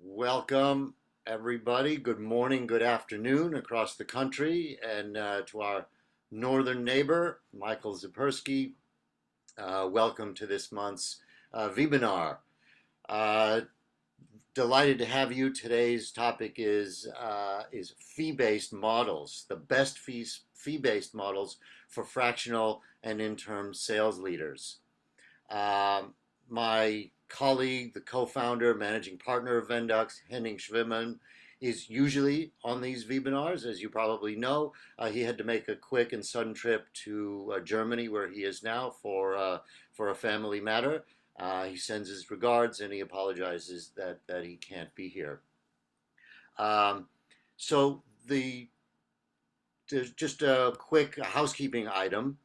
Welcome, everybody. Good morning, good afternoon across the country, and to our northern neighbor, Michael Zipersky. Welcome to this month's webinar. Uh, Delighted to have you. Today's topic is fee-based models, the best fee-based models for fractional and interim sales leaders. My colleague, the co-founder, managing partner of Vendux, Henning Schwimann, is usually on these webinars. As you probably know, he had to make a quick and sudden trip to Germany, where he is now for a family matter. He sends his regards and he apologizes that he can't be here. So just a quick housekeeping item.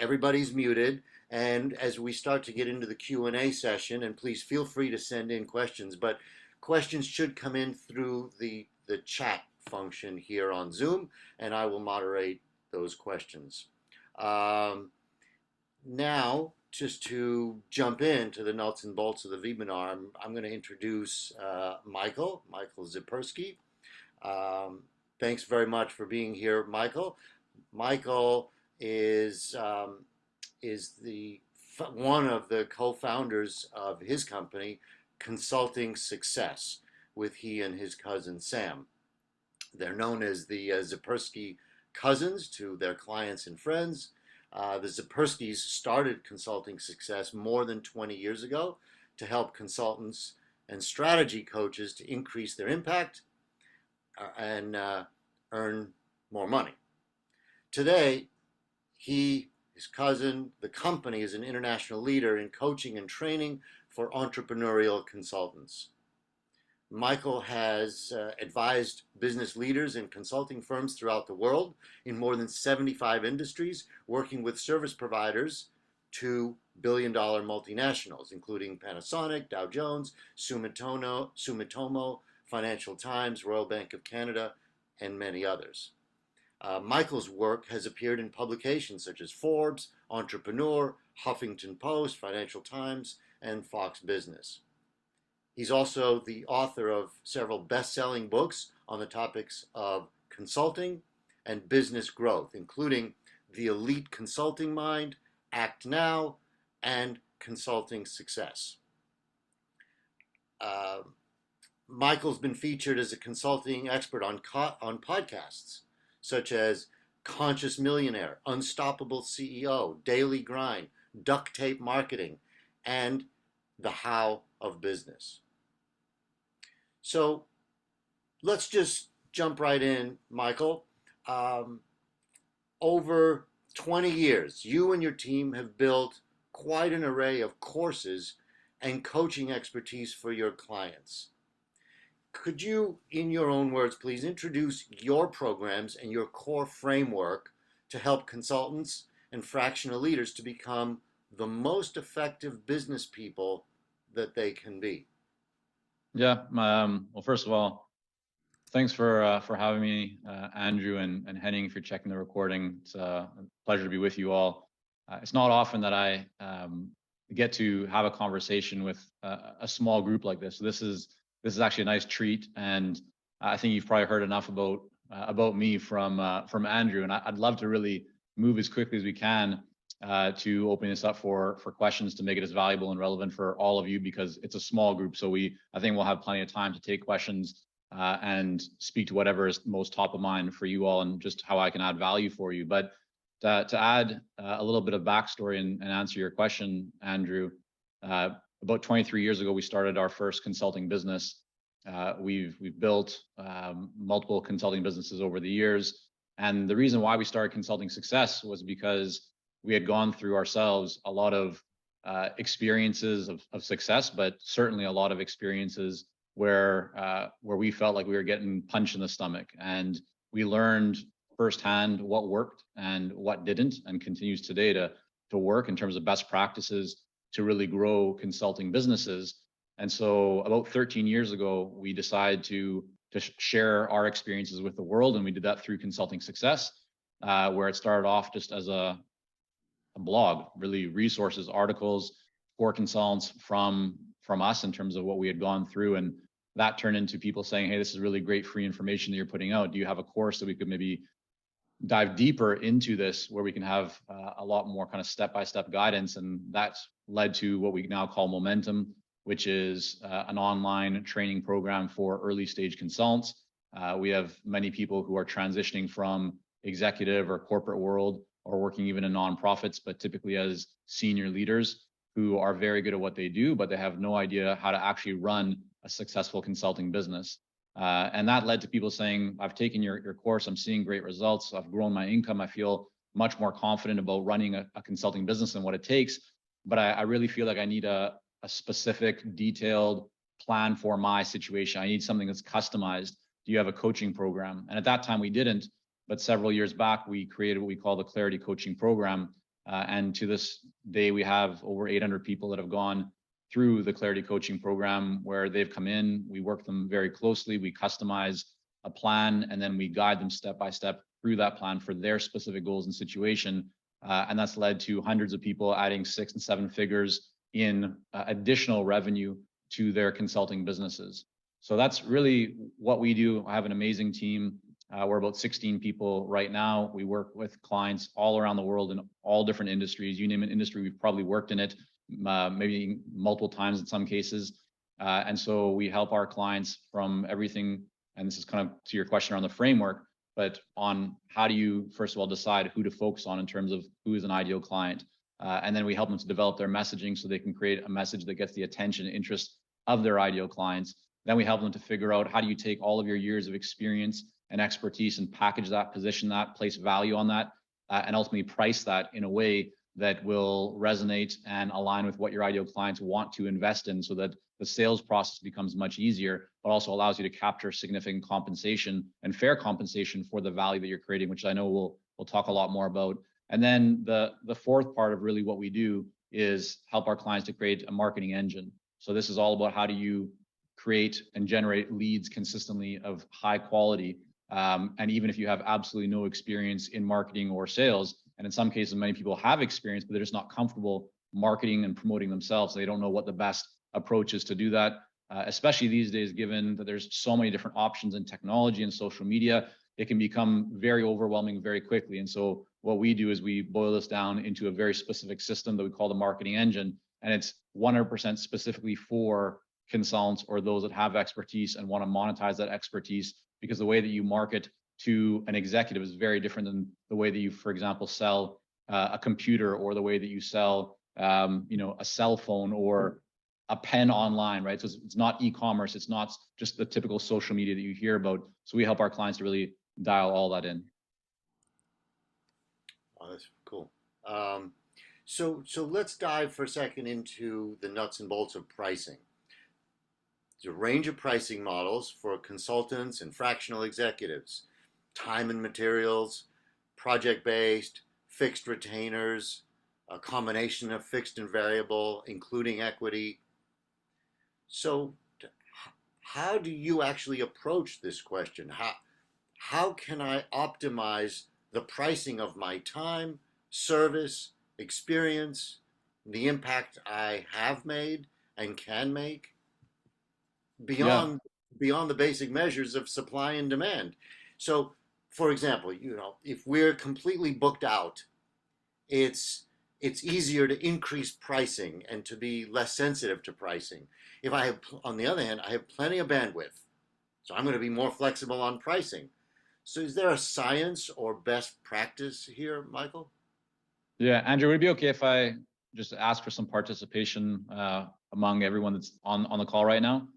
Everybody's muted. And as we start to get into the Q&A session, and please feel free to send in questions, but questions should come in through the chat function here on Zoom, and I will moderate those questions. Now, just to jump into the nuts and bolts of the webinar, I'm going to introduce Michael Zipersky. Thanks very much for being here, Michael. Michael is one of the co-founders of his company, Consulting Success, with he and his cousin Sam. They're known as the Zipersky cousins to their clients and friends. The Ziperskys started Consulting Success more than 20 years ago to help consultants and strategy coaches to increase their impact and earn more money. Today, his cousin, the company, is an international leader in coaching and training for entrepreneurial consultants. Michael has advised business leaders and consulting firms throughout the world in more than 75 industries, working with service providers to billion-dollar multinationals, including Panasonic, Dow Jones, Sumitomo, Financial Times, Royal Bank of Canada, and many others. Michael's work has appeared in publications such as Forbes, Entrepreneur, Huffington Post, Financial Times, and Fox Business. He's also the author of several best-selling books on the topics of consulting and business growth, including The Elite Consulting Mind, Act Now, and Consulting Success. Michael's been featured as a consulting expert on podcasts such as Conscious Millionaire, Unstoppable CEO, Daily Grind, Duct Tape Marketing, and The How of Business. So let's just jump right in, Michael. Over 20 years, you and your team have built quite an array of courses and coaching expertise for your clients. Could you, in your own words, please introduce your programs and your core framework to help consultants and fractional leaders to become the most effective business people that they can be? Yeah. Well, first of all, thanks for having me, Andrew and Henning, for checking the recording. It's a pleasure to be with you all. It's not often that I get to have a conversation with a small group like this. So this is actually a nice treat, and I think you've probably heard enough about me from Andrew, and I'd love to really move as quickly as we can to open this up for questions to make it as valuable and relevant for all of you, because it's a small group. So I think we'll have plenty of time to take questions and speak to whatever is most top of mind for you all and just how I can add value for you. But to add a little bit of backstory and answer your question, Andrew, about 23 years ago, we started our first consulting business. We've built multiple consulting businesses over the years. And the reason why we started Consulting Success was because we had gone through ourselves a lot of experiences of success, but certainly a lot of experiences where we felt like we were getting punched in the stomach. And we learned firsthand what worked and what didn't, and continues today to work in terms of best practices to really grow consulting businesses. And so about 13 years ago, we decided to share our experiences with the world, and we did that through Consulting Success, where it started off just as a blog, really resources, articles for consultants from from us in terms of what we had gone through. And that turned into people saying, hey, this is really great free information that you're putting out. Do you have a course that we could maybe dive deeper into this where we can have a lot more kind of step-by-step guidance? And that's led to what we now call Momentum, which is an online training program for early stage consultants. We have many people who are transitioning from executive or corporate world or working even in nonprofits, but typically as senior leaders who are very good at what they do, but they have no idea how to actually run a successful consulting business. And that led to people saying, I've taken your course, I'm seeing great results, I've grown my income, I feel much more confident about running a consulting business and what it takes, but I really feel like I need a specific, detailed plan for my situation. I need something that's customized. Do you have a coaching program? And at that time we didn't, but several years back, we created what we call the Clarity Coaching Program. And to this day, we have over 800 people that have gone through the Clarity Coaching Program, where they've come in, we work them very closely, we customize a plan, and then we guide them step by step through that plan for their specific goals and situation. And that's led to hundreds of people adding 6 and 7 figures in additional revenue to their consulting businesses. So that's really what we do. I have an amazing team. We're about 16 people right now. We work with clients all around the world in all different industries. You name an industry, we've probably worked in it, maybe multiple times in some cases. And so we help our clients from everything, and this is kind of to your question around the framework, but on how do you, first of all, decide who to focus on in terms of who is an ideal client. And then we help them to develop their messaging so they can create a message that gets the attention and interest of their ideal clients. Then we help them to figure out how do you take all of your years of experience and expertise and package that, position that, place value on that, and ultimately price that in a way that will resonate and align with what your ideal clients want to invest in, so that the sales process becomes much easier, but also allows you to capture significant compensation and fair compensation for the value that you're creating, which I know we'll talk a lot more about. And then the fourth part of really what we do is help our clients to create a marketing engine. So this is all about how do you create and generate leads consistently of high quality. And even if you have absolutely no experience in marketing or sales, and in some cases, many people have experience, but they're just not comfortable marketing and promoting themselves. They don't know what the best approach is to do that, especially these days, given that there's so many different options in technology and social media. It can become very overwhelming very quickly. And so what we do is we boil this down into a very specific system that we call the marketing engine. And it's 100% specifically for consultants or those that have expertise and want to monetize that expertise, because the way that you market to an executive is very different than the way that you, for example, sell a computer, or the way that you sell, a cell phone or a pen online, right? So it's not e-commerce. It's not just the typical social media that you hear about. So we help our clients to really dial all that in. Oh, that's cool. So let's dive for a second into the nuts and bolts of pricing. There's a range of pricing models for consultants and fractional executives: time and materials, project-based, fixed retainers, a combination of fixed and variable, including equity. So how do you actually approach this question? How can I optimize the pricing of my time, service, experience, the impact I have made and can make beyond the basic measures of supply and demand? So, for example, if we're completely booked out, it's easier to increase pricing and to be less sensitive to pricing. If I have, on the other hand, I have plenty of bandwidth, so I'm going to be more flexible on pricing. So is there a science or best practice here, Michael? Yeah, Andrew, would it be okay if I just ask for some participation among everyone that's on the call right now?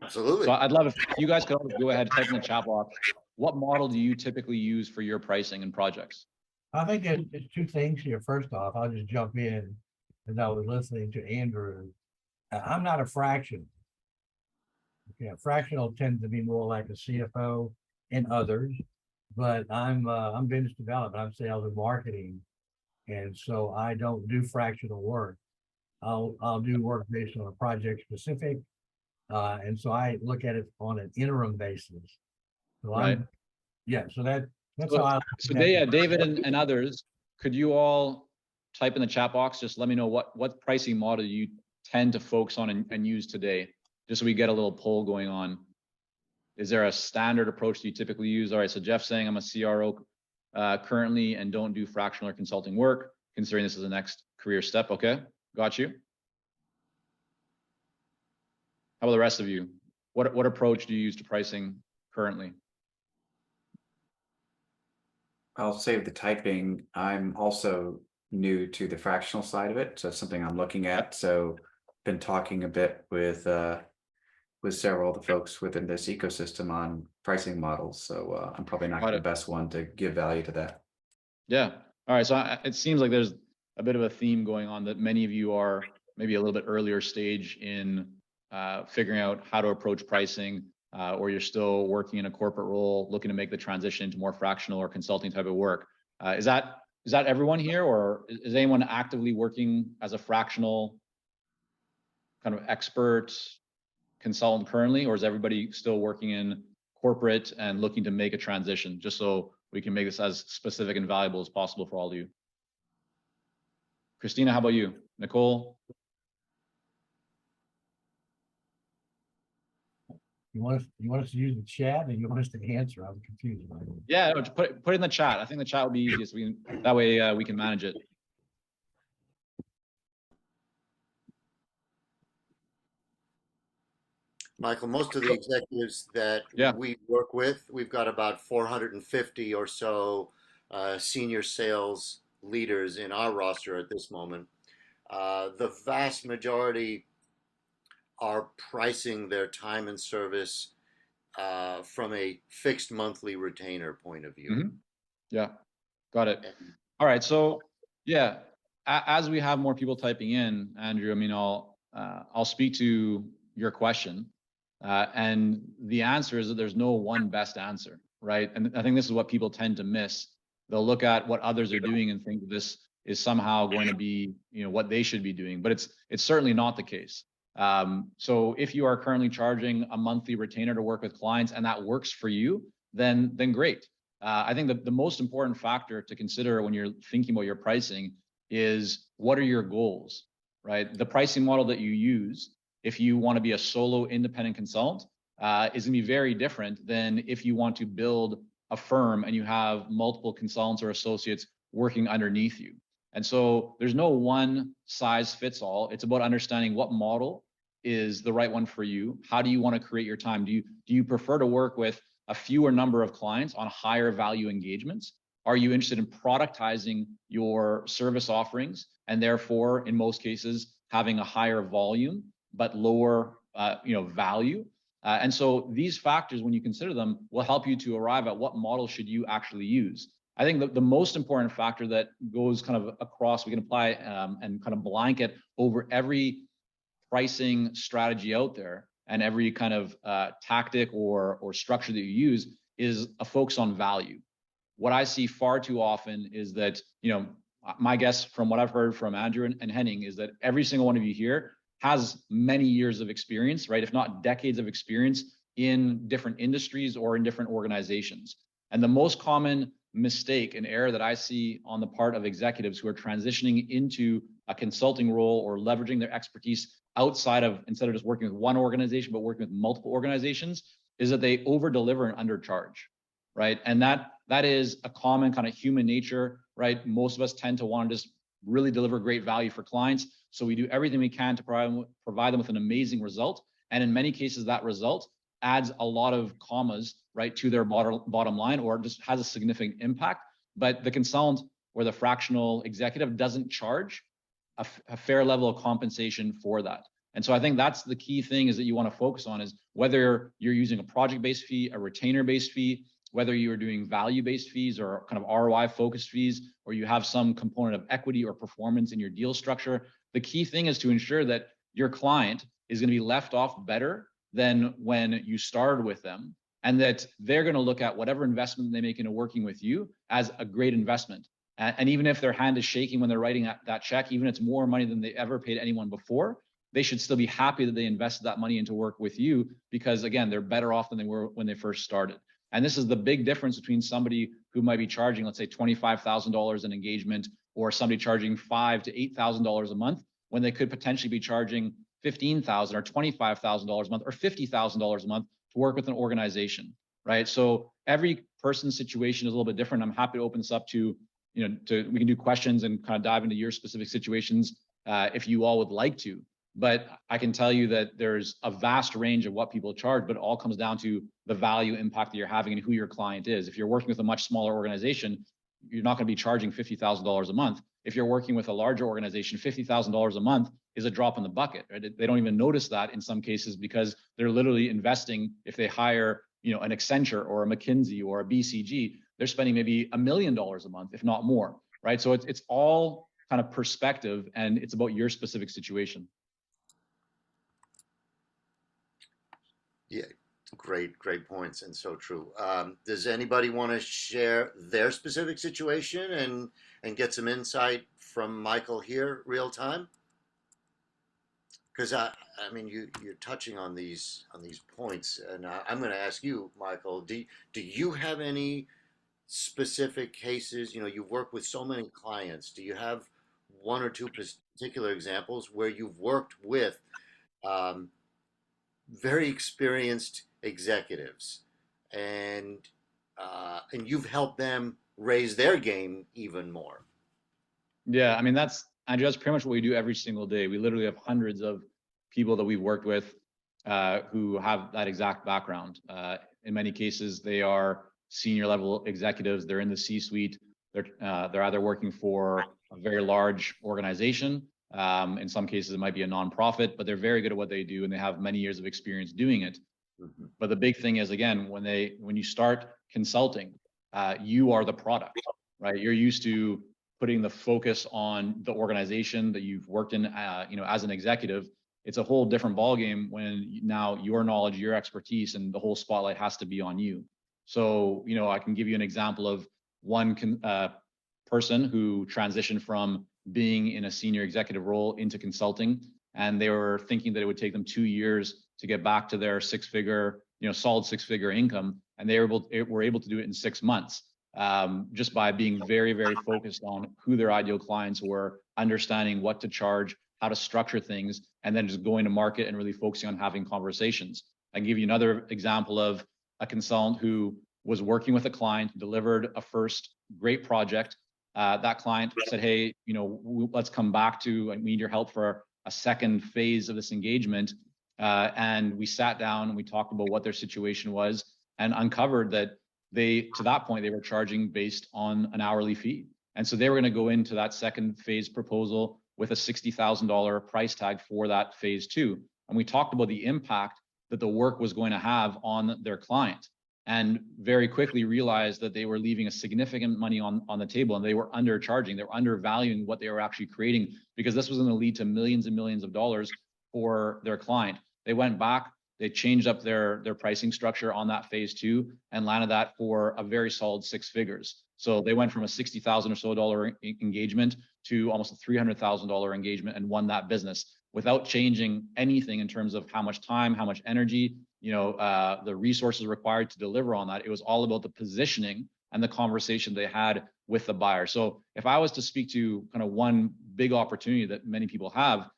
Absolutely. So I'd love if you guys could go ahead and type in the chat box. What model do you typically use for your pricing and projects? I think there's two things here. First off, I'll just jump in as I was listening to Andrew. I'm not a fraction. Okay, fractional tends to be more like a CFO and others, but I'm business development, I'm sales and marketing, and so I don't do fractional work. I'll do work based on a project specific, and so I look at it on an interim basis. So right. So that's so, how so David and others, could you all type in the chat box? Just let me know what pricing model you tend to focus on and use today, just so we get a little poll going on? Is there a standard approach that you typically use? All right, so Jeff's saying I'm a CRO currently and don't do fractional or consulting work, considering this is the next career step. Okay, got you. How about the rest of you? What approach do you use to pricing currently? I'll save the typing. I'm also new to the fractional side of it, so it's something I'm looking at. So been talking a bit with several of the folks within this ecosystem on pricing models. So I'm probably not the best one to give value to that. Yeah. All right. So it seems like there's a bit of a theme going on that many of you are maybe a little bit earlier stage in figuring out how to approach pricing, or you're still working in a corporate role, looking to make the transition into more fractional or consulting type of work. Is that everyone here, or is anyone actively working as a fractional kind of expert consultant currently, or is everybody still working in corporate and looking to make a transition, just so we can make this as specific and valuable as possible for all of you? Christina, how about you? Nicole? You want us to use the chat, and you want us to answer? I'm confused. Yeah, no, put it in the chat. I think the chat would be easiest. That way we can manage it. Michael, most of the executives that we work with, we've got about 450 or so senior sales leaders in our roster at this moment. The vast majority are pricing their time and service from a fixed monthly retainer point of view. Mm-hmm. Yeah, got it. All right, so yeah, as we have more people typing in, Andrew, I mean, I'll speak to your question, and the answer is that there's no one best answer, right? And I think this is what people tend to miss. They'll look at what others are doing and think this is somehow going to be, what they should be doing, but it's certainly not the case. So if you are currently charging a monthly retainer to work with clients and that works for you, then great. I think that the most important factor to consider when you're thinking about your pricing is, what are your goals, right? The pricing model that you use, if you want to be a solo independent consultant, is going to be very different than if you want to build a firm and you have multiple consultants or associates working underneath you. And so there's no one size fits all. It's about understanding what model is the right one for you. How do you want to create your time? Do you prefer to work with a fewer number of clients on higher value engagements? Are you interested in productizing your service offerings and therefore, in most cases, having a higher volume but lower value? And so these factors, when you consider them, will help you to arrive at what model should you actually use. I think the most important factor that goes kind of across, we can apply and kind of blanket over every pricing strategy out there and every kind of tactic or structure that you use, is a focus on value. What I see far too often is that, my guess from what I've heard from Andrew and Henning is that every single one of you here has many years of experience, right? If not decades of experience in different industries or in different organizations. And the most common mistake and error that I see on the part of executives who are transitioning into a consulting role or leveraging their expertise outside of, instead of just working with one organization, but working with multiple organizations, is that they over deliver and undercharge, right? And that is a common kind of human nature, right? Most of us tend to want to just really deliver great value for clients. So we do everything we can to provide them with an amazing result. And in many cases, that result adds a lot of commas, right, to their bottom line, or just has a significant impact. But the consultant or the fractional executive doesn't charge a fair level of compensation for that. And so I think that's the key thing, is that you want to focus on is whether you're using a project-based fee, a retainer-based fee, whether you're doing value-based fees or kind of ROI-focused fees, or you have some component of equity or performance in your deal structure. The key thing is to ensure that your client is going to be left off better than when you started with them, and that they're going to look at whatever investment they make into working with you as a great investment. And even if their hand is shaking when they're writing that check, even if it's more money than they ever paid anyone before, they should still be happy that they invested that money into work with you, because again, they're better off than they were when they first started. And this is the big difference between somebody who might be charging, let's say, $25,000 an engagement, or somebody charging $5,000 to $8,000 a month, when they could potentially be charging $15,000 or $25,000 a month or $50,000 a month to work with an organization, right? So every person's situation is a little bit different. I'm happy to open this up to, we can do questions and kind of dive into your specific situations if you all would like to. But I can tell you that there's a vast range of what people charge, but it all comes down to the value impact that you're having and who your client is. If you're working with a much smaller organization, you're not going to be charging $50,000 a month. If you're working with a larger organization, $50,000 a month is a drop in the bucket, right? They don't even notice that in some cases because they're literally investing. If they hire, an Accenture or a McKinsey or a BCG, they're spending maybe $1 million a month, if not more, right? So it's all kind of perspective, and it's about your specific situation. Yeah, great points, and so true. Does anybody want to share their specific situation and get some insight from Michael here, real time? Because I mean, you're touching on these points, and I'm going to ask you, Michael. Do you have any specific cases? You've worked with so many clients. Do you have one or two particular examples where you've worked with um, very experienced executives, and you've helped them raise their game even more? Yeah, I mean, Andrew, that's pretty much what we do every single day. We literally have hundreds of people that we've worked with who have that exact background. In many cases, they are senior level executives. They're in the C-suite. They're either working for a very large organization. In some cases, it might be a nonprofit, but they're very good at what they do, and they have many years of experience doing it. Mm-hmm. But the big thing is, again, when you start consulting, you are the product, right? You're used to putting the focus on the organization that you've worked in, as an executive. It's a whole different ballgame when now your knowledge, your expertise, and the whole spotlight has to be on you. So, I can give you an example of one person who transitioned from being in a senior executive role into consulting, and they were thinking that it would take them 2 years to get back to their solid six-figure income, and they were able to do it in 6 months. Just by being very, very focused on who their ideal clients were, understanding what to charge, how to structure things, and then just going to market and really focusing on having conversations. I can give you another example of a consultant who was working with a client, delivered a first great project. That client said, hey, let's come back to, we need your help for a second phase of this engagement. And we sat down and we talked about what their situation was and uncovered that to that point, they were charging based on an hourly fee. And so they were going to go into that second phase proposal with a $60,000 price tag for that phase 2. And we talked about the impact that the work was going to have on their client, and very quickly realized that they were leaving a significant money on the table, and they were undercharging. They were undervaluing what they were actually creating, because this was going to lead to millions and millions of dollars for their client. They went back, they changed up their pricing structure on that phase 2 and landed that for a very solid 6 figures. So they went from a $60,000 or so engagement to almost a $300,000 engagement and won that business without changing anything in terms of how much time, how much energy, the resources required to deliver on that. It was all about the positioning and the conversation they had with the buyer. So if I was to speak to kind of one big opportunity that many people have,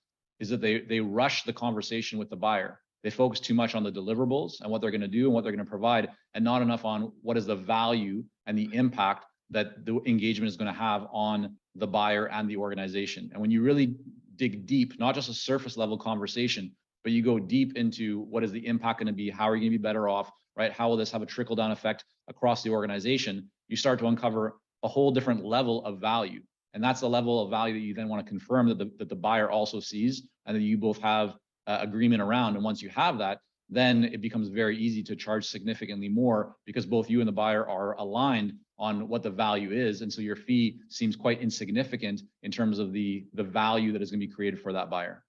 is that they rush the conversation with the buyer. They focus too much on the deliverables and what they're going to do and what they're going to provide, and not enough on what is the value and the impact that the engagement is going to have on the buyer and the organization. And when you really dig deep, not just a surface level conversation, but you go deep into what is the impact going to be, how are you going to be better off, right? How will this have a trickle down effect across the organization? You start to uncover a whole different level of value. And that's the level of value that you then want to confirm that the buyer also sees, and that you both have agreement around. And once you have that, then it becomes very easy to charge significantly more, because both you and the buyer are aligned on what the value is. And so your fee seems quite insignificant in terms of the value that is going to be created for that buyer.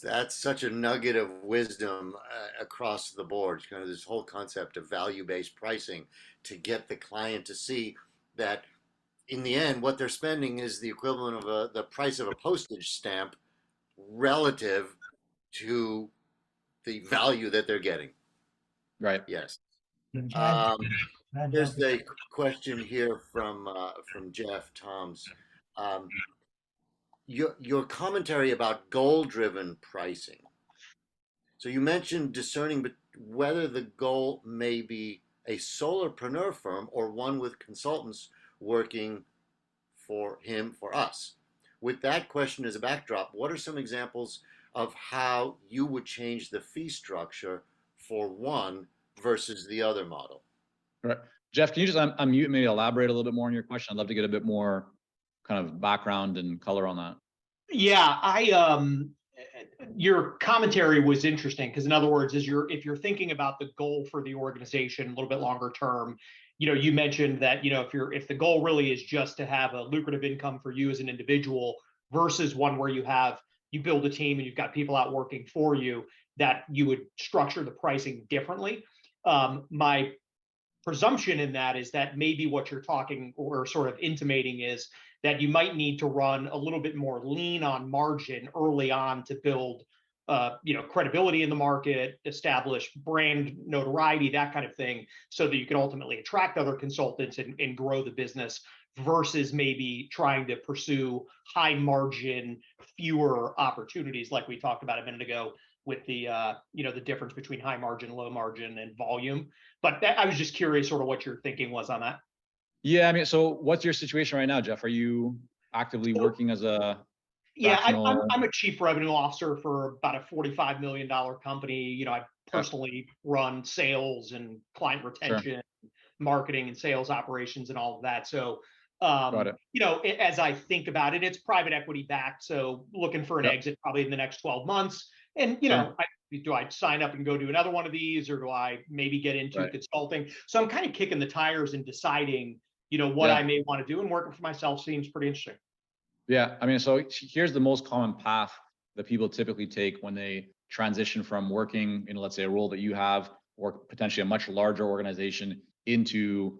That's such a nugget of wisdom across the board. Kind of this whole concept of value-based pricing, to get the client to see that in the end, what they're spending is the equivalent of the price of a postage stamp relative to the value that they're getting. Right. Yes. Can I Here's jump in? the question here from Jeff Toms. your commentary about goal-driven pricing. So you mentioned discerning whether the goal may be a solopreneur firm or one with consultants working for him, for us. With that question as a backdrop, what are some examples of how you would change the fee structure for one versus the other model? Right. Jeff, can you just unmute, maybe elaborate a little bit more on your question? I'd love to get a bit more kind of background and color on that. Yeah, your commentary was interesting because, in other words, if you're thinking about the goal for the organization a little bit longer term, you mentioned that if the goal really is just to have a lucrative income for you as an individual versus one where you build a team and you've got people out working for you, that you would structure the pricing differently. My presumption in that is that maybe what you're talking or sort of intimating is that you might need to run a little bit more lean on margin early on to build credibility in the market, establish brand notoriety, that kind of thing, so that you can ultimately attract other consultants and grow the business, versus maybe trying to pursue high margin, fewer opportunities like we talked about a minute ago with the the difference between high margin, low margin, and volume. But I was just curious sort of what your thinking was on that. Yeah, I mean, so what's your situation right now, Jeff? Are you actively working as a fractional? I'm a chief revenue officer for about a $45 million company. I personally run sales and client retention, marketing and sales operations and all of that. So, as I think about it, it's private equity backed. So looking for an exit probably in the next 12 months. And, do I sign up and go do another one of these, or do I maybe get into consulting? So I'm kind of kicking the tires and deciding, what I may want to do, and working for myself seems pretty interesting. Yeah, I mean, so here's the most common path that people typically take when they transition from working in, let's say, a role that you have, or potentially a much larger organization, into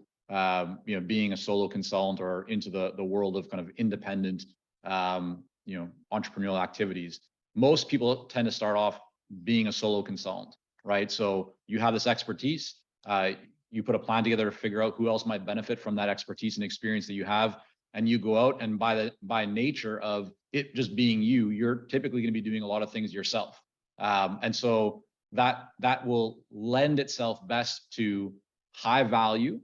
being a solo consultant, or into the world of kind of independent entrepreneurial activities. Most people tend to start off being a solo consultant, right? So you have this expertise, you put a plan together to figure out who else might benefit from that expertise and experience that you have, and you go out, and by nature of it just being you're typically going to be doing a lot of things yourself, and so that will lend itself best to high value,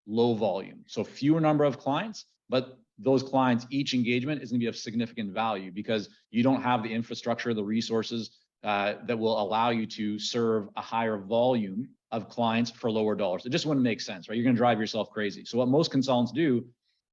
low volume. So fewer number of clients, but those clients, each engagement is going to be of significant value, because you don't have the infrastructure, the resources that will allow you to serve a higher volume of clients for lower dollars. It just wouldn't make sense, right? You're going to drive yourself crazy. So what most consultants do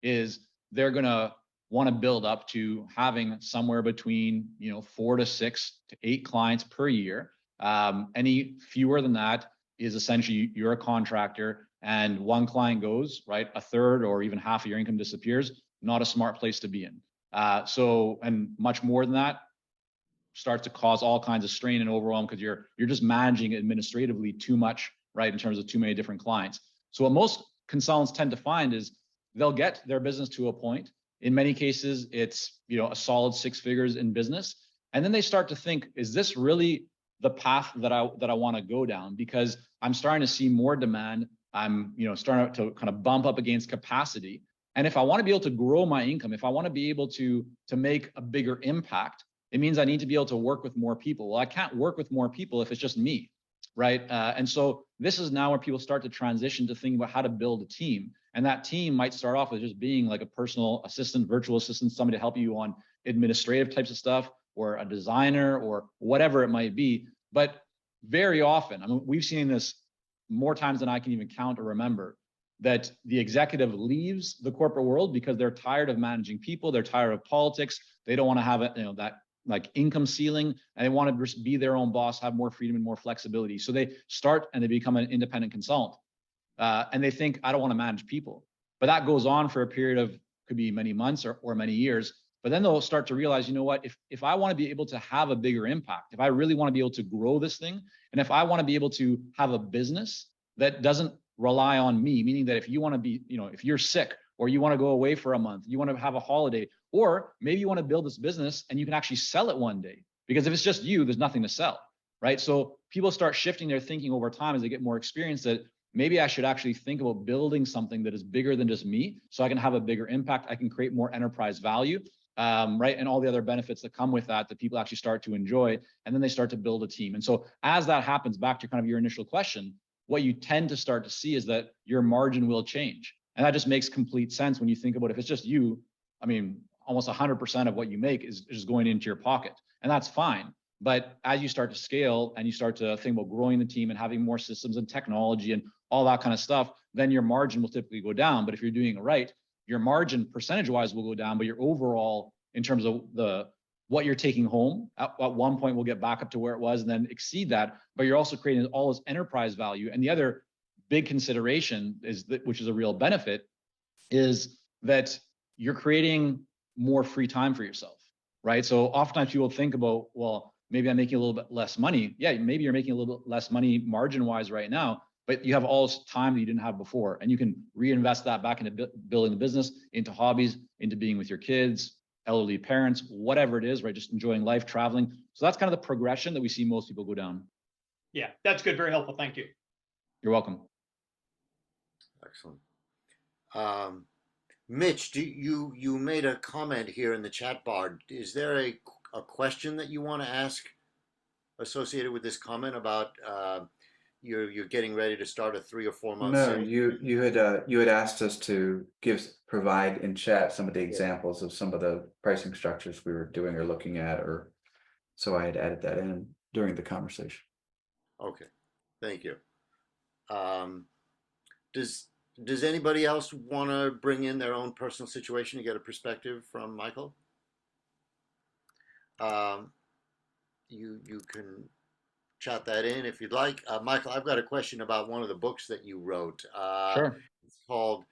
is they're going to want to build up to having somewhere between 4 to 6 to 8 clients per year. Any fewer than that is essentially you're a contractor, and one client goes, right, a third or even half of your income disappears. Not a smart place to be in. And much more than that starts to cause all kinds of strain and overwhelm, because you're just managing administratively too much, right, in terms of too many different clients. So what most consultants tend to find is they'll get their business to a point. In many cases, it's a solid 6 figures in business, and then they start to think, is this really the path that I want to go down? Because I'm starting to see more demand. I'm starting to kind of bump up against capacity. And if I want to be able to grow my income, if I want to be able to make a bigger impact, it means I need to be able to work with more people. Well, I can't work with more people if it's just me, right? And so this is now where people start to transition to thinking about how to build a team. And that team might start off with just being like a personal assistant, virtual assistant, somebody to help you on administrative types of stuff, or a designer, or whatever it might be. But very often, I mean, we've seen this more times than I can even count or remember, that the executive leaves the corporate world because they're tired of managing people. They're tired of politics. They don't want to have that like income ceiling, and they want to just be their own boss, have more freedom and more flexibility. So they start and they become an independent consultant, and they think, I don't want to manage people. But that goes on for a period of, could be many months or many years. But then they'll start to realize, if I want to be able to have a bigger impact, if I really want to be able to grow this thing, and if I want to be able to have a business that doesn't rely on me, meaning that if you want to be, if you're sick, or you want to go away for a month, you want to have a holiday, or maybe you want to build this business and you can actually sell it one day, because if it's just you, there's nothing to sell, right? So people start shifting their thinking over time as they get more experience, that maybe I should actually think about building something that is bigger than just me, so I can have a bigger impact. I can create more enterprise value. right? And all the other benefits that come with that people actually start to enjoy, and then they start to build a team. And so as that happens, back to kind of your initial question, what you tend to start to see is that your margin will change. And that just makes complete sense when you think about if it's just you, I mean, almost 100% of what you make is going into your pocket, and that's fine. But as you start to scale and you start to think about growing the team and having more systems and technology and all that kind of stuff, then your margin will typically go down. But if you're doing it right, your margin percentage-wise will go down, but your overall, in terms of what you're taking home, at one point will get back up to where it was and then exceed that. But you're also creating all this enterprise value. And the other big consideration is that, which is a real benefit, is that you're creating more free time for yourself, right? So oftentimes people think about, well, maybe I'm making a little bit less money. Yeah, maybe you're making a little bit less money margin-wise right now, but you have all this time that you didn't have before, and you can reinvest that back into building the business, into hobbies, into being with your kids, elderly parents, whatever it is, right? Just enjoying life, traveling. So that's kind of the progression that we see most people go down. Yeah, that's good. Very helpful. Thank you. You're welcome. Excellent. Mitch, you made a comment here in the chat bar. Is there a question that you want to ask associated with this comment about you're getting ready to start a 3 or 4 month No, series? you had asked us to provide in chat some of the examples of some of the pricing structures we were doing or looking at, or so I had added that in during the conversation. Okay, thank you. Does anybody else want to bring in their own personal situation to get a perspective from Michael? You can chat that in if you'd like. Michael, I've got a question about one of the books that you wrote. Sure. It's called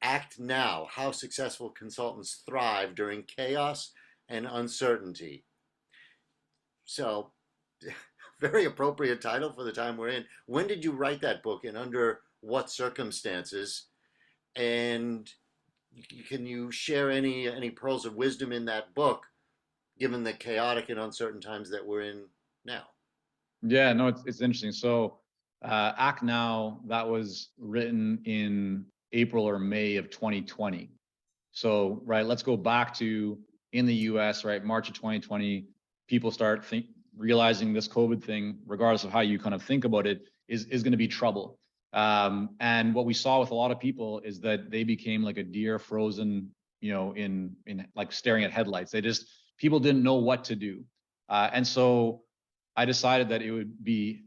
Act Now: How Successful Consultants Thrive During Chaos and Uncertainty. So, very appropriate title for the time we're in. When did you write that book, and under what circumstances? And can you share any pearls of wisdom in that book, given the chaotic and uncertain times that we're in now? Yeah, no, it's interesting. So Act Now, that was written in April or May of 2020. So, right, let's go back to in the US, right, March of 2020, people start realizing this COVID thing, regardless of how you kind of think about it, is going to be trouble. And what we saw with a lot of people is that they became like a deer frozen, you know, in like staring at headlights. People didn't know what to do. And so I decided that it would be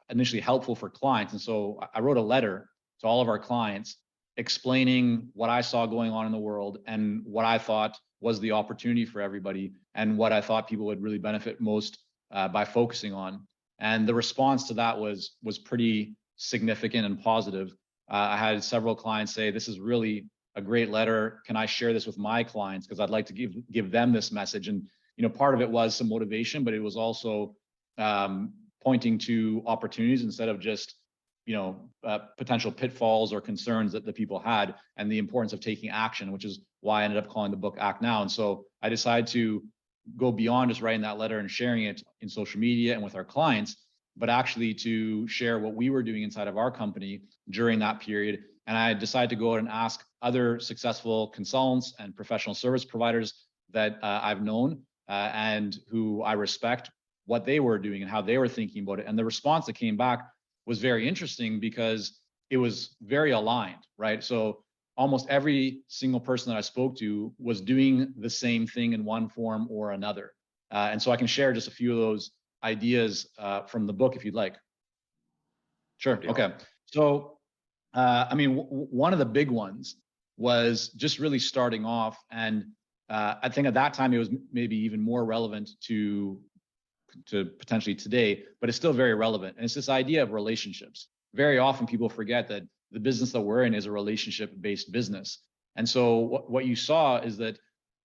initially helpful for clients. And so I wrote a letter to all of our clients explaining what I saw going on in the world and what I thought was the opportunity for everybody and what I thought people would really benefit most by focusing on. And the response to that was pretty significant and positive. I had several clients say, "This is really a great letter. Can I share this with my clients? Because I'd like to give them this message." And you know, part of it was some motivation, but it was also pointing to opportunities instead of just, you know, potential pitfalls or concerns that the people had, and the importance of taking action, which is why I ended up calling the book Act Now. And so I decided to go beyond just writing that letter and sharing it in social media and with our clients, but actually to share what we were doing inside of our company during that period. And I decided to go out and ask other successful consultants and professional service providers that I've known and who I respect, what they were doing and how they were thinking about it. And the response that came back was very interesting because it was very aligned, right? So almost every single person that I spoke to was doing the same thing in one form or another. And so I can share just a few of those ideas from the book if you'd like. Sure. Okay. So, I mean, one of the big ones was just really starting off. And I think at that time it was maybe even more relevant to potentially today, but it's still very relevant. And it's this idea of relationships. Very often people forget that the business that we're in is a relationship-based business. And so what you saw is that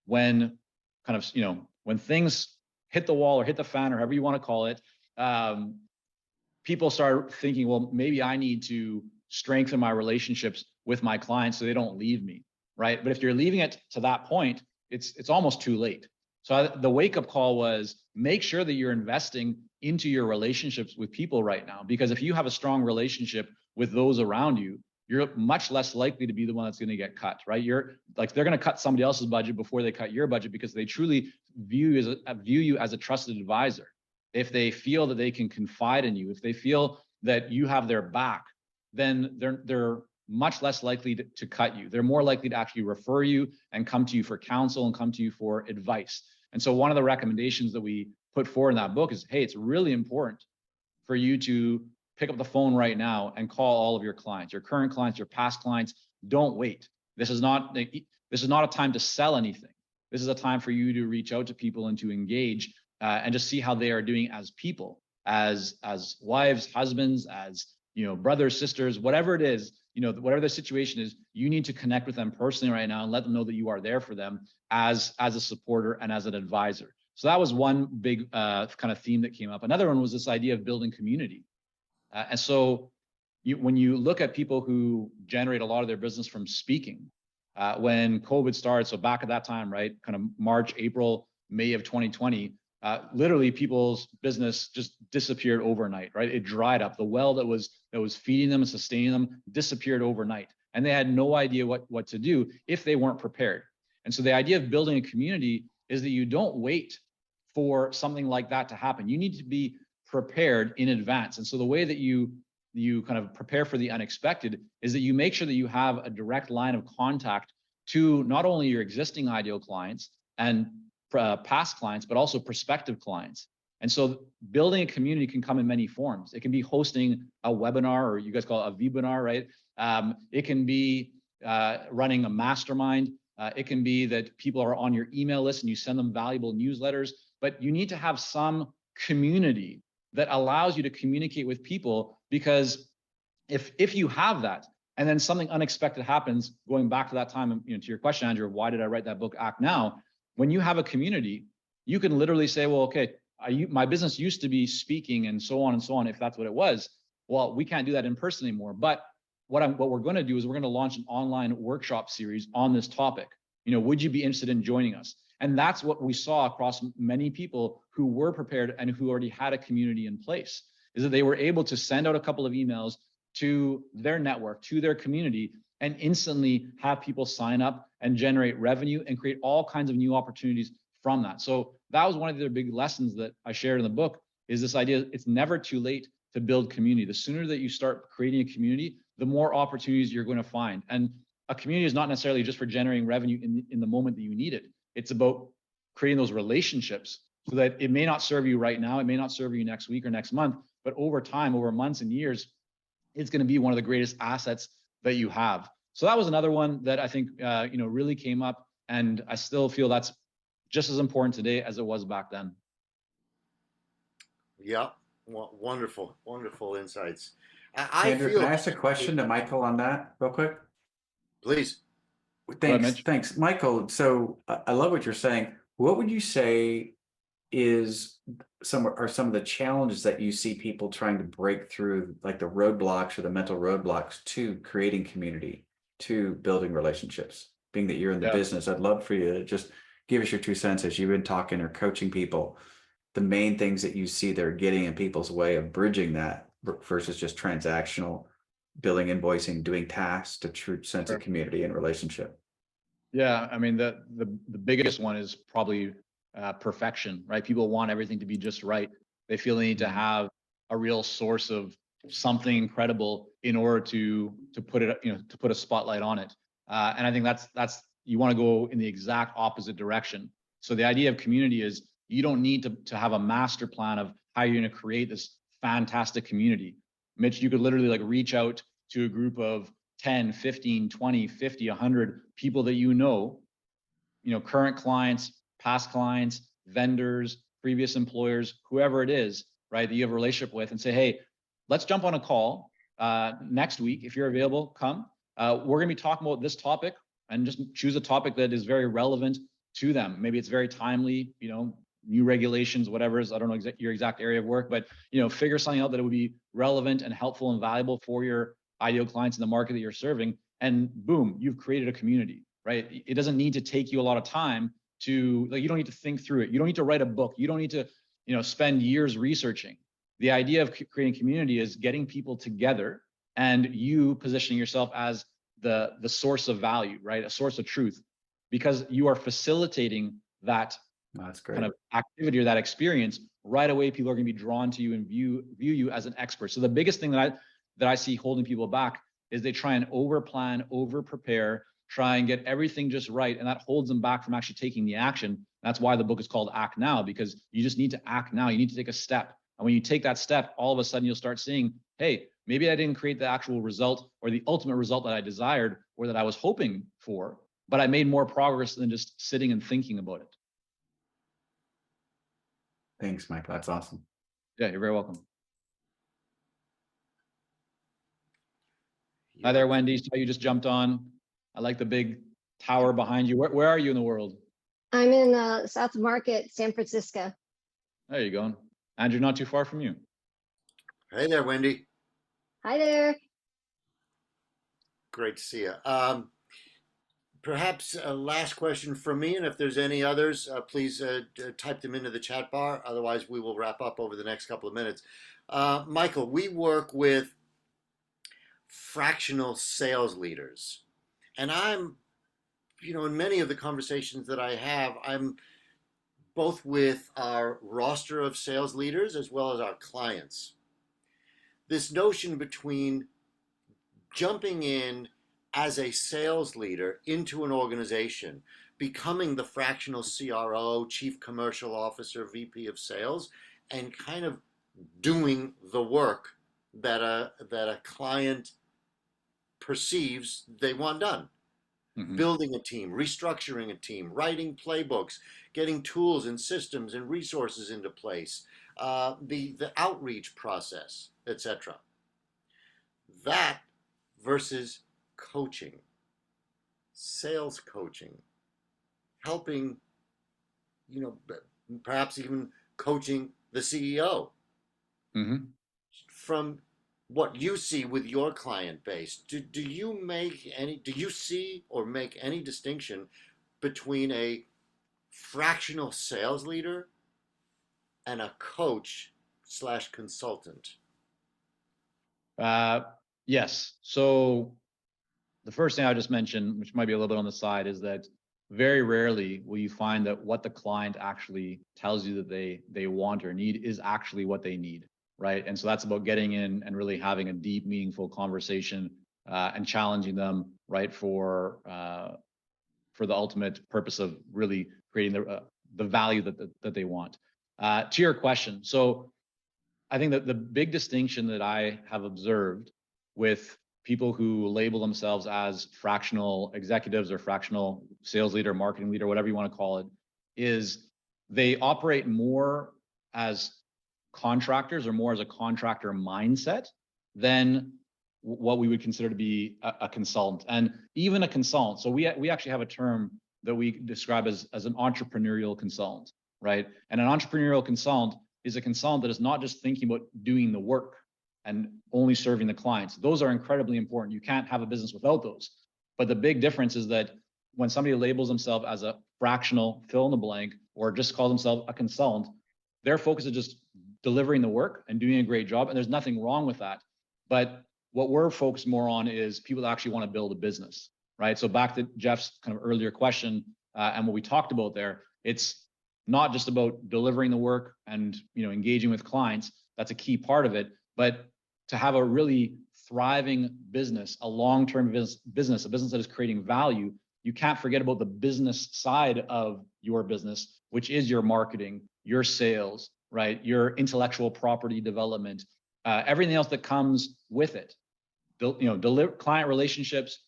when kind of, you know, when things hit the wall or hit the fan or however you want to call it, people start thinking, well, maybe I need to strengthen my relationships with my clients so they don't leave me, right? But if you're leaving it to that point, it's almost too late. So the wake-up call was make sure that you're investing into your relationships with people right now, because if you have a strong relationship with those around you, you're much less likely to be the one that's going to get cut, right? You're like, they're going to cut somebody else's budget before they cut your budget because they truly view you as a trusted advisor. If they feel that they can confide in you, if they feel that you have their back, then they're much less likely to cut you. They're more likely to actually refer you and come to you for counsel and come to you for advice. And so one of the recommendations that we put forward in that book is, hey, it's really important for you to pick up the phone right now and call all of your clients, your current clients, your past clients. Don't wait. This is not a time to sell anything. This is a time for you to reach out to people and to engage and just see how they are doing as people, as wives, husbands, as brothers, sisters, whatever it is, whatever the situation is. You need to connect with them personally right now and let them know that you are there for them as a supporter and as an advisor. So that was one big kind of theme that came up. Another one was this idea of building community. And so when you look at people who generate a lot of their business from speaking, when COVID started, so back at that time, right, kind of March, April, May of 2020, literally people's business just disappeared overnight, right? It dried up. The well that was feeding them and sustaining them disappeared overnight. And they had no idea what to do if they weren't prepared. And so the idea of building a community is that you don't wait for something like that to happen. You need to be prepared in advance. And so the way that you kind of prepare for the unexpected is that you make sure that you have a direct line of contact to not only your existing ideal clients and past clients, but also prospective clients. And so building a community can come in many forms. It can be hosting a webinar, or you guys call it a ve-BINAR, right? It can be running a mastermind. It can be that people are on your email list and you send them valuable newsletters, but you need to have some community that allows you to communicate with people, because if you have that and then something unexpected happens, going back to that time, to your question, Andrew, why did I write that book, Act Now? When you have a community, you can literally say, well, okay, my business used to be speaking and so on, if that's what it was. Well, we can't do that in person anymore. But what we're going to do is we're going to launch an online workshop series on this topic. Would you be interested in joining us? And that's what we saw across many people who were prepared and who already had a community in place, is that they were able to send out a couple of emails to their network, to their community, and instantly have people sign up and generate revenue and create all kinds of new opportunities from that. So that was one of the big lessons that I shared in the book, is this idea: it's never too late to build community. The sooner that you start creating a community, the more opportunities you're going to find. And a community is not necessarily just for generating revenue in the moment that you need it. It's about creating those relationships so that it may not serve you right now, it may not serve you next week or next month, but over time, over months and years, it's going to be one of the greatest assets that you have. So that was another one that I think really came up, and I still feel that's just as important today as it was back then. Yeah, wonderful insights. Andrew, can I ask a question to Michael on that real quick? Please. Thanks, Michael. So I love what you're saying. What would you say is some of the challenges that you see people trying to break through, like the roadblocks or the mental roadblocks to creating community, to building relationships? Being that you're in the business, I'd love for you to just give us your 2 cents as you've been talking or coaching people, the main things that you see that are getting in people's way of bridging that versus just transactional, billing, invoicing, doing tasks, to true sense of community and relationship. Yeah, I mean, the biggest one is probably perfection, right? People want everything to be just right. They feel they need to have a real source of something incredible in order to put it, to put a spotlight on it. And I think that's you want to go in the exact opposite direction. So the idea of community is you don't need to have a master plan of how you're going to create this fantastic community. Mitch, you could literally like reach out to a group of 10, 15, 20, 50, 100 people that current clients, past clients, vendors, previous employers, whoever it is, right, that you have a relationship with, and say, hey, let's jump on a call next week. If you're available, come. We're going to be talking about this topic, and just choose a topic that is very relevant to them. Maybe it's very timely, new regulations, whatever it is. I don't know your exact area of work, but figure something out that it would be relevant and helpful and valuable for your ideal clients in the market that you're serving. And boom, you've created a community, right? It doesn't need to take you a lot of time to, you don't need to think through it. You don't need to write a book. You don't need to, spend years researching. The idea of creating community is getting people together and you positioning yourself as the source of value, right? A source of truth, because you are facilitating that That's great. kind of activity or that experience. Right away, people are going to be drawn to you and view you as an expert. So the biggest thing that I see holding people back is they try and over plan, over prepare, try and get everything just right, and that holds them back from actually taking the action. That's why the book is called Act Now, because you just need to act now. You need to take a step, and when you take that step, all of a sudden you'll start seeing, hey, maybe I didn't create the actual result or the ultimate result that I desired or that I was hoping for, but I made more progress than just sitting and thinking about it. Thanks, Mike. That's awesome. Yeah, you're very welcome. Hi there, Wendy. So you just jumped on. I like the big tower behind you. Where are you in the world? I'm in South Market, San Francisco. There you go. Andrew, not too far from you. Hey there, Wendy. Hi there. Great to see you. Perhaps a last question from me, and if there's any others, please type them into the chat bar. Otherwise, we will wrap up over the next couple of minutes. Michael, we work with fractional sales leaders, and I'm, in many of the conversations that I have, I'm both with our roster of sales leaders as well as our clients. This notion between jumping in as a sales leader into an organization, becoming the fractional CRO, Chief Commercial Officer, VP of Sales, and kind of doing the work that a client perceives they want done. Mm-hmm. Building a team, restructuring a team, writing playbooks, getting tools and systems and resources into place, the outreach process, etc. That versus coaching, sales coaching, helping, perhaps even coaching the CEO. Mm-hmm. From what you see with your client base, do you see or make any distinction between a fractional sales leader and a coach / consultant? Yes. So the first thing I just mentioned, which might be a little bit on the side, is that very rarely will you find that what the client actually tells you that they want or need is actually what they need, right? And so that's about getting in and really having a deep, meaningful conversation and challenging them, right, for the ultimate purpose of really creating the value that they want. To your question, so I think that the big distinction that I have observed with people who label themselves as fractional executives or fractional sales leader, marketing leader, whatever you want to call it, is they operate more as contractors or more as a contractor mindset than what we would consider to be a consultant. And even a consultant, so we actually have a term that we describe as an entrepreneurial consultant, right? And an entrepreneurial consultant is a consultant that is not just thinking about doing the work and only serving the clients. Those are incredibly important. You can't have a business without those. But the big difference is that when somebody labels themselves as a fractional fill in the blank or just calls themselves a consultant, their focus is just delivering the work and doing a great job. And there's nothing wrong with that. But what we're focused more on is people that actually want to build a business, right? So back to Jeff's kind of earlier question and what we talked about there, it's not just about delivering the work and engaging with clients. That's a key part of it. But to have a really thriving business, a long-term business, a business that is creating value, you can't forget about the business side of your business, which is your marketing, your sales, right? Your intellectual property development, everything else that comes with it. Deliver client relationships,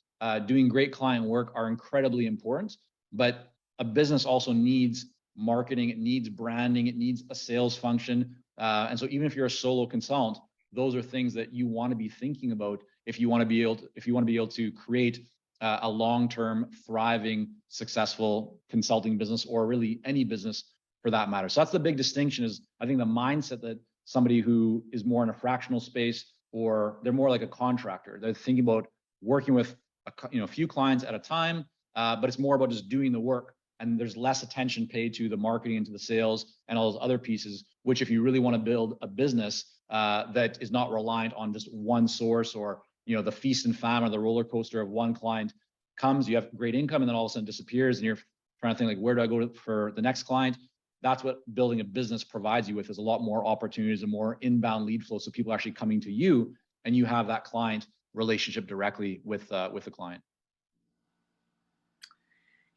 doing great client work are incredibly important, but a business also needs marketing, it needs branding, it needs a sales function. And so even if you're a solo consultant, those are things that you want to be thinking about if you want to be able to create a long-term, thriving, successful consulting business, or really any business for that matter. So that's the big distinction, is I think the mindset that somebody who is more in a fractional space, or they're more like a contractor, they're thinking about working with a few clients at a time, but it's more about just doing the work. And there's less attention paid to the marketing and to the sales and all those other pieces, which if you really want to build a business that is not reliant on just one source or the feast and famine or the roller coaster of one client comes, you have great income, and then all of a sudden disappears, and you're trying to think like, where do I go for the next client? That's what building a business provides you with, is a lot more opportunities and more inbound lead flow. So people are actually coming to you, and you have that client relationship directly with the client.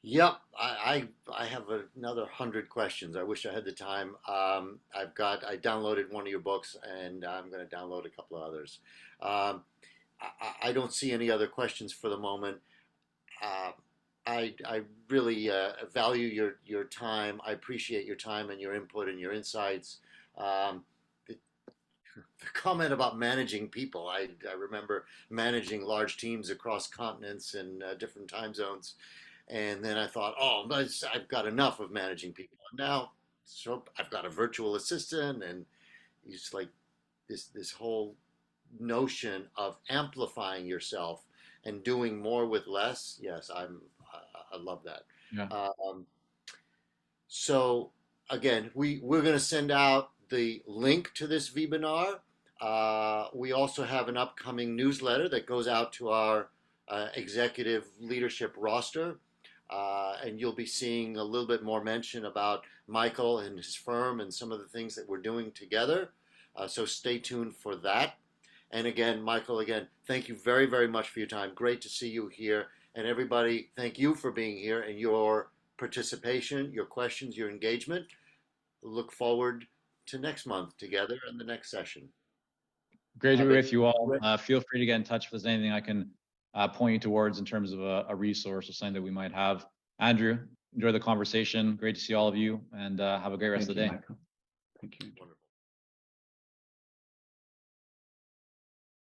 Yep, I have another 100 questions. I wish I had the time. I downloaded one of your books, and I'm going to download a couple of others. I don't see any other questions for the moment. I really value your time. I appreciate your time and your input and your insights. The comment about managing people, I remember managing large teams across continents and different time zones. And then I thought, oh, I've got enough of managing people. Now, so I've got a virtual assistant, and it's like this whole notion of amplifying yourself and doing more with less. Yes, I love that. Yeah. So again, we're going to send out the link to this webinar. We also have an upcoming newsletter that goes out to our executive leadership roster. And you'll be seeing a little bit more mention about Michael and his firm and some of the things that we're doing together. So stay tuned for that. And again, Michael, thank you very, very much for your time. Great to see you here. And everybody, thank you for being here and your participation, your questions, your engagement. Look forward to next month together in the next session. Great to be with you all. Feel free to get in touch if there's anything I can point you towards in terms of a resource or something that we might have. Andrew, enjoy the conversation. Great to see all of you, and have a great rest of the day. Michael. Thank you. Wonderful.